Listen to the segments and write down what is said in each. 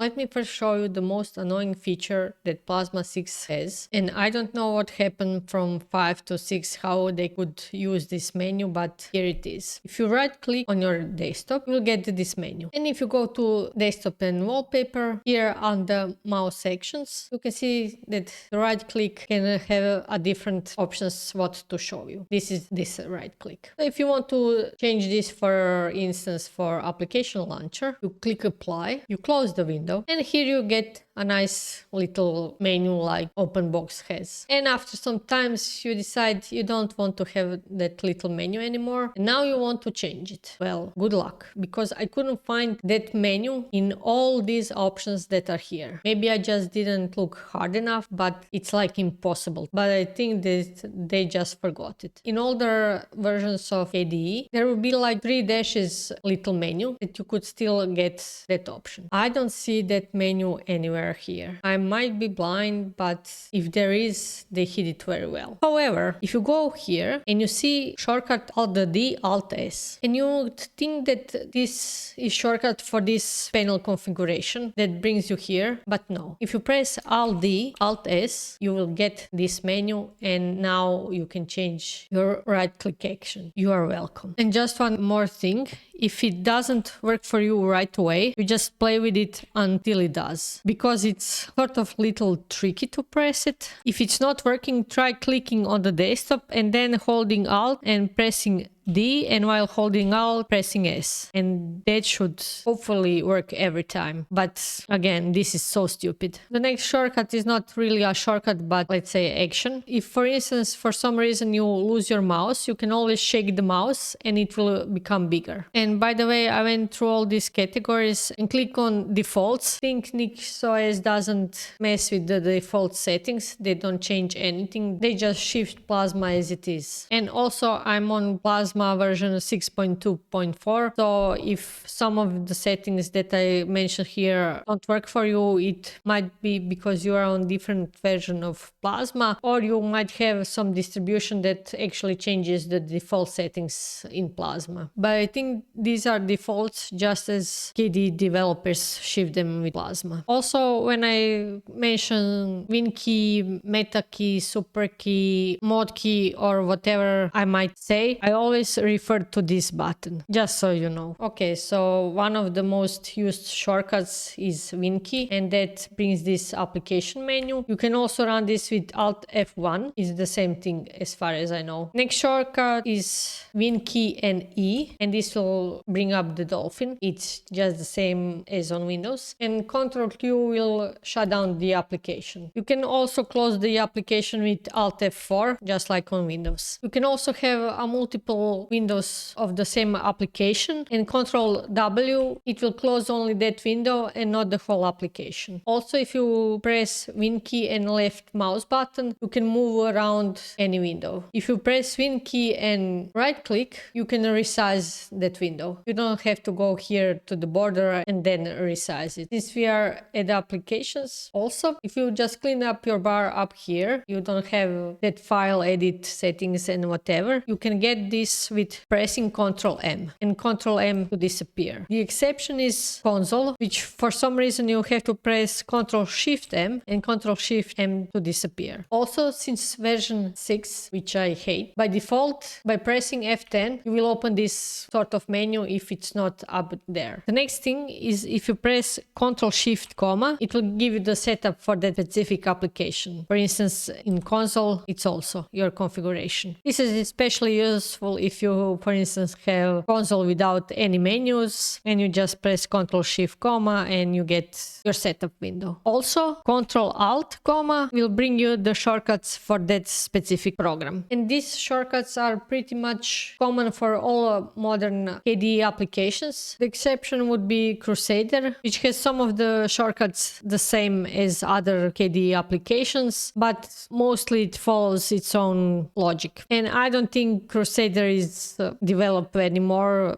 Let me first show you the most annoying feature that Plasma 6 has. And I don't know what happened from 5 to 6, how they could use this menu, but here it is. If you right click on your desktop, you will get this menu. And if you go to desktop and wallpaper, here on the mouse sections, you can see that the right click can have a different options what to show you. This is this right click. So if you want to change this, for instance, for application launcher, you click apply, you close the window, and here you get a nice little menu like OpenBox has. And after some times you decide you don't want to have that little menu anymore, and now you want to change it. Well, good luck, because I couldn't find that menu in all these options that are here. Maybe I just didn't look hard enough, but it's like impossible. But I think that they just forgot it. In older versions of KDE, there will be like 3 dashes little menu that you could still get that option. I don't see that menu anywhere here. I might be blind, but if there is, they hid it very well. However, if you go here and you see shortcut Alt D, Alt S, and you think that this is shortcut for this panel configuration that brings you here, but no. If you press Alt D, Alt S, you will get this menu, and now you can change your right click action. You are welcome. And just one more thing, if it doesn't work for you right away, you just play with it until it does, because it's sort of little tricky to press it. If it's not working, try clicking on the desktop and then holding Alt and pressing D, and while holding Alt, pressing S, and that should hopefully work every time. But again, this is so stupid. The next shortcut is not really a shortcut, but let's say action. If for instance, for some reason you lose your mouse, you can always shake the mouse and it will become bigger. And by the way, I went through all these categories and click on defaults. I think NixOS doesn't mess with the default settings. They don't change anything. They just shift Plasma as it is. And also I'm on Plasma version 6.2.4, so if some of the settings that I mentioned here don't work for you, it might be because you are on different version of Plasma, or you might have some distribution that actually changes the default settings in Plasma. But I think these are defaults, just as KDE developers shift them with Plasma. Also, when I mention WinKey, MetaKey, SuperKey, ModKey, or whatever I might say, I always refer to this button, just so you know. Okay, so one of the most used shortcuts is WinKey, and that brings this application menu. You can also run this with Alt F1. It's the same thing as far as I know. Next shortcut is WinKey and E, and this will bring up the Dolphin. It's just the same as on Windows. And Ctrl Q will shut down the application. You can also close the application with Alt F4, just like on Windows. You can also have a multiple windows of the same application, and Ctrl W, it will close only that window and not the whole application. Also, if you press WinKey and left mouse button, you can move around any window. If you press WinKey and right click, you can resize that window. You don't have to go here to the border and then resize it. Since we are at applications, also, if you just clean up your bar up here, you don't have that file edit settings and whatever, you can get this with pressing Ctrl M and Ctrl M to disappear. The exception is console, which for some reason you have to press Ctrl Shift M and Ctrl Shift M to disappear. Also, since version 6, which I hate, by default, by pressing F10, you will open this sort of menu if it's not up there. The next thing is if you press Ctrl Shift comma, it will give you the setup for that specific application. For instance, in console, it's also your configuration. This is especially useful if you, for instance, have console without any menus, and you just press Ctrl Shift comma and you get your setup window. Also, Ctrl Alt comma will bring you the shortcuts for that specific program. And these shortcuts are pretty much common for all modern KDE applications. The exception would be Crusader, which has some of the shortcuts the same as other KDE applications, but mostly it follows its own logic. And I don't think Crusader is is developed anymore.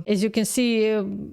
As you can see,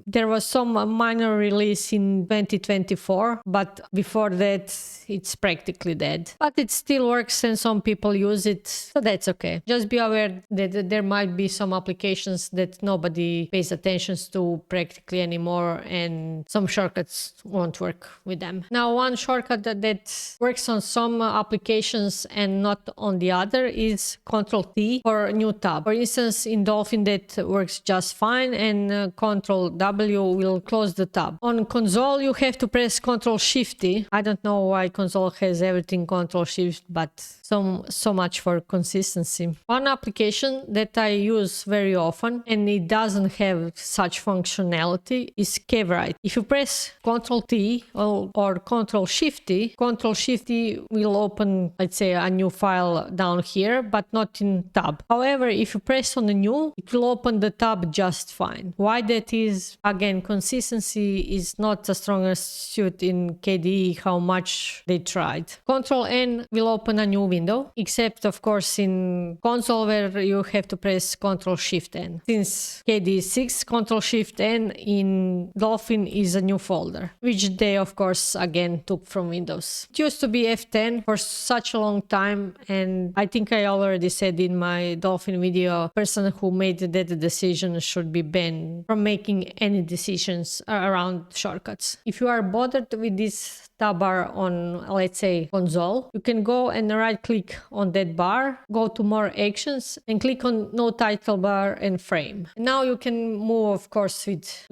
there was some minor release in 2024, but before that it's practically dead. But it still works and some people use it, so that's okay. Just be aware that there might be some applications that nobody pays attention to practically anymore, and some shortcuts won't work with them. Now, one shortcut that works on some applications and not on the other is Ctrl-T for new tab. For instance, in Dolphin that works just fine, and Ctrl-W will close the tab. On console you have to press Ctrl-Shift-T. I don't know why console has everything Ctrl-Shift, but so much for consistency. One application that I use very often and it doesn't have such functionality is KDE. If you press Ctrl-T or Ctrl-Shift-T, Ctrl-Shift-T will open, let's say, a new file down here, but not in tab. However, if you press on the new, it will open the tab just fine. Why that is? Again, consistency is not the strongest suit in KDE, how much they tried. Ctrl-N will open a new window, except of course in console where you have to press Ctrl-Shift-N. Since KDE 6, Ctrl-Shift-N in Dolphin is a new folder, which they of course again took from Windows. It used to be F10 for such a long time, and I think I already said in my Dolphin video, person who made that decision should be banned from making any decisions around shortcuts. If you are bothered with this tab bar on, let's say, console, you can go and right click on that bar, go to more actions and click on no title bar and frame. Now you can move of course with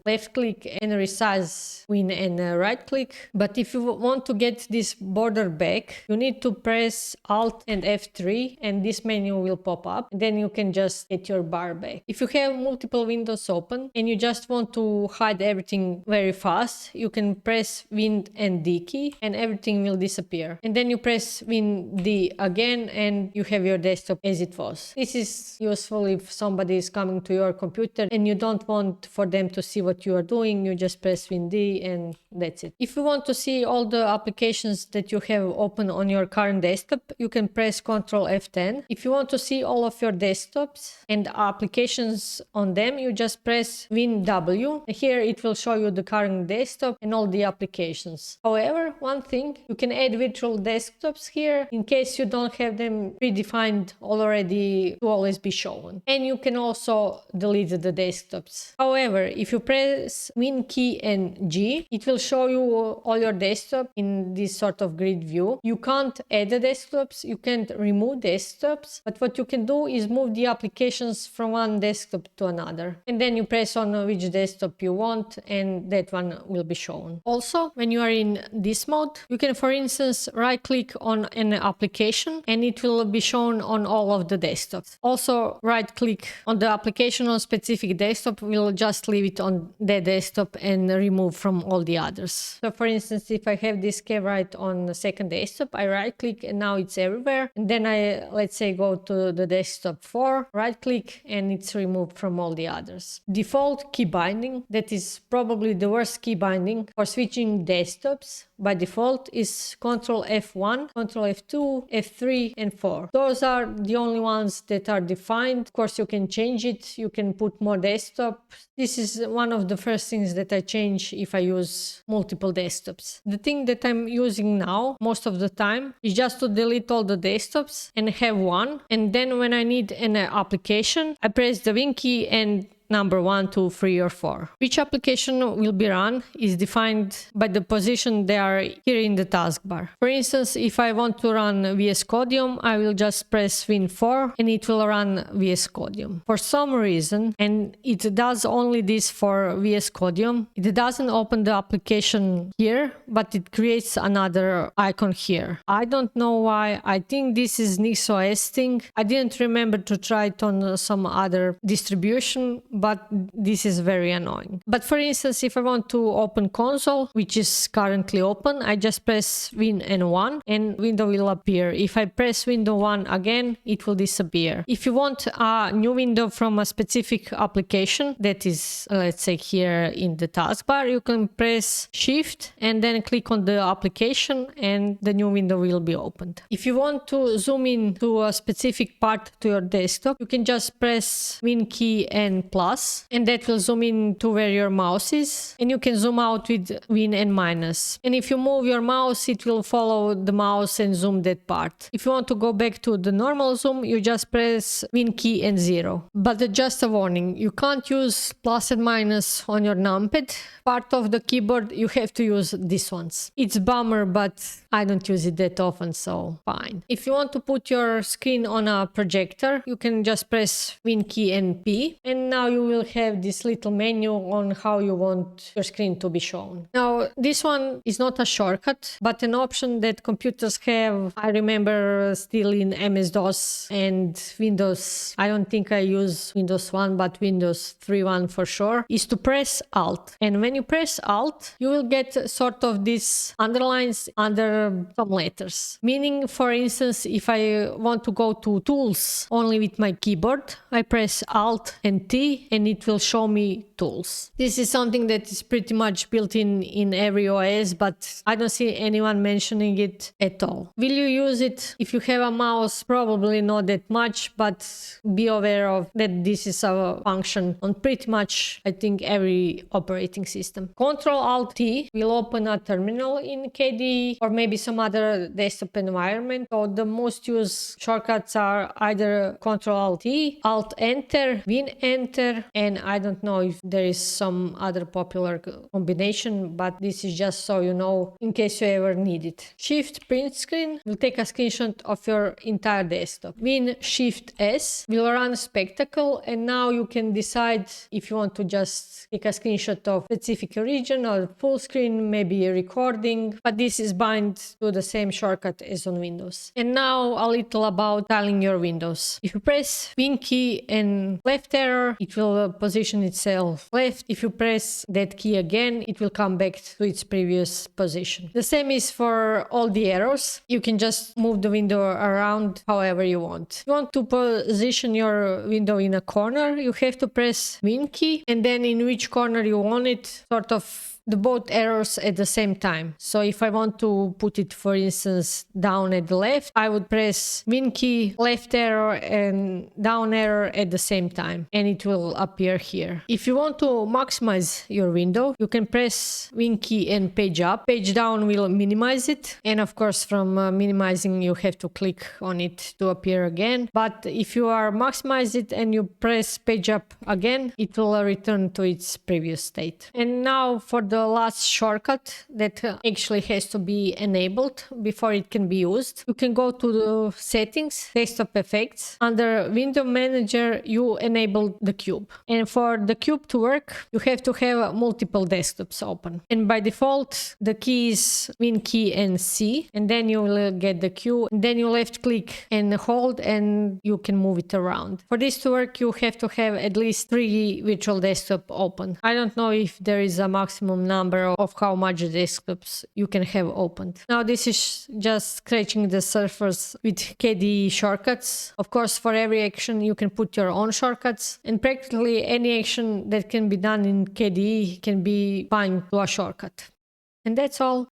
left click and resize Win and right click, but if you want to get this border back, you need to press Alt and F3 and this menu will pop up, and then you can just get your bar back. If you have multiple windows open and you just want to hide everything very fast, you can press Win and D key and everything will disappear, and then you press Win D again and you have your desktop as it was. This is useful if somebody is coming to your computer and you don't want for them to see what you are doing. You just press Win D and that's it. If you want to see all the applications that you have open on your current desktop, you can press Ctrl F10. If you want to see all of your desktops and applications on them, you just press Win W. Here it will show you the current desktop and all the applications. However, one thing, you can add virtual desktops here in case you don't have them predefined already to always be shown. And you can also delete the desktops. However, if you press Win key and G, it will show you all your desktop in this sort of grid view. You can't add the desktops, you can't remove desktops, but what you can do is move the applications from one desktop to another. And then you press on which desktop you want and that one will be shown. Also, when you are in this mode, you can, for instance, right click on an application and it will be shown on all of the desktops. Also, right click on the application on specific desktop will just leave it on that desktop and remove from all the others. So for instance, if I have this KDE on the second desktop, I right click and now it's everywhere. And then I, let's say, go to the desktop 4, right click and it's removed from all the others. Default key binding, that is probably the worst key binding for switching desktops by default, is Ctrl F1, Ctrl F2, F3 and 4. Those are the only ones that are defined. Of course, you can change it, you can put more desktops. This is one of the first things that I change if I use multiple desktops. The thing that I'm using now most of the time is just to delete all the desktops and have one, and then when I need an application, I press the Win key and number 1, 2, 3 or 4. Which application will be run is defined by the position they are here in the taskbar. For instance, if I want to run VS Codium, I will just press Win 4 and it will run VS Codium. For some reason, and it does only this for VS Codium, it doesn't open the application here, but it creates another icon here. I don't know why. I think this is NixOS thing. I didn't remember to try it on some other distribution, but this is very annoying. But for instance, if I want to open console, which is currently open, I just press Win and 1 and window will appear. If I press window 1 again, it will disappear. If you want a new window from a specific application that is, let's say here in the taskbar, you can press Shift and then click on the application and the new window will be opened. If you want to zoom in to a specific part to your desktop, you can just press Win key and plus, and that will zoom in to where your mouse is, and you can zoom out with Win and minus. And if you move your mouse, it will follow the mouse and zoom that part. If you want to go back to the normal zoom, you just press Win key and 0. But just a warning, you can't use plus and minus on your numpad part of the keyboard. You have to use these ones. It's a bummer, but I don't use it that often, so fine. If you want to put your screen on a projector, you can just press Win key and P, and now you will have this little menu on how you want your screen to be shown. Now, this one is not a shortcut, but an option that computers have. I remember still in MS-DOS and Windows. I don't think I use Windows 1, but Windows 3.1 for sure, is to press Alt. And when you press Alt, you will get sort of these underlines under some letters. Meaning, for instance, if I want to go to Tools only with my keyboard, I press Alt and T and it will show me Tools. This is something that is pretty much built in every OS, but I don't see anyone mentioning it at all. Will you use it if you have a mouse? Probably not that much, but be aware of that this is a function on pretty much, I think, every operating system. Ctrl-Alt-T will open a terminal in KDE or maybe some other desktop environment. So the most used shortcuts are either Ctrl-Alt-T, Alt-Enter, Win-Enter, and I don't know if there is some other popular combination, but this is just so you know in case you ever need it. Shift print screen will take a screenshot of your entire desktop. Win Shift S will run spectacle, and now you can decide if you want to just take a screenshot of specific region or full screen, maybe a recording, but this is bound to the same shortcut as on Windows. And now a little about styling your windows. If you press Win key and left arrow, it will position itself left. If you press that key again, it will come back to its previous position. The same is for all the arrows. You can just move the window around however you want. If you want to position your window in a corner, you have to press Win key and then in which corner you want it, sort of the both arrows at the same time. So if I want to put it, for instance, down at the left, I would press Win key, left arrow and down arrow at the same time, and it will appear here. If you want to maximize your window, you can press Win key and page up. Page down will minimize it, and of course from minimizing you have to click on it to appear again. But if you are maximize it and you press page up again, it will return to its previous state. And now for the last shortcut that actually has to be enabled before it can be used. You can go to the settings, desktop effects. Under window manager, you enable the cube. And for the cube to work, you have to have multiple desktops open. And by default, the key is Win key and C. And then you will get the cube. And then you left click and hold and you can move it around. For this to work, you have to have at least 3 virtual desktop open. I don't know if there is a maximum number of how much desktops you can have opened. Now this is just scratching the surface with KDE shortcuts. Of course, for every action you can put your own shortcuts, and practically any action that can be done in KDE can be bind to a shortcut. And that's all.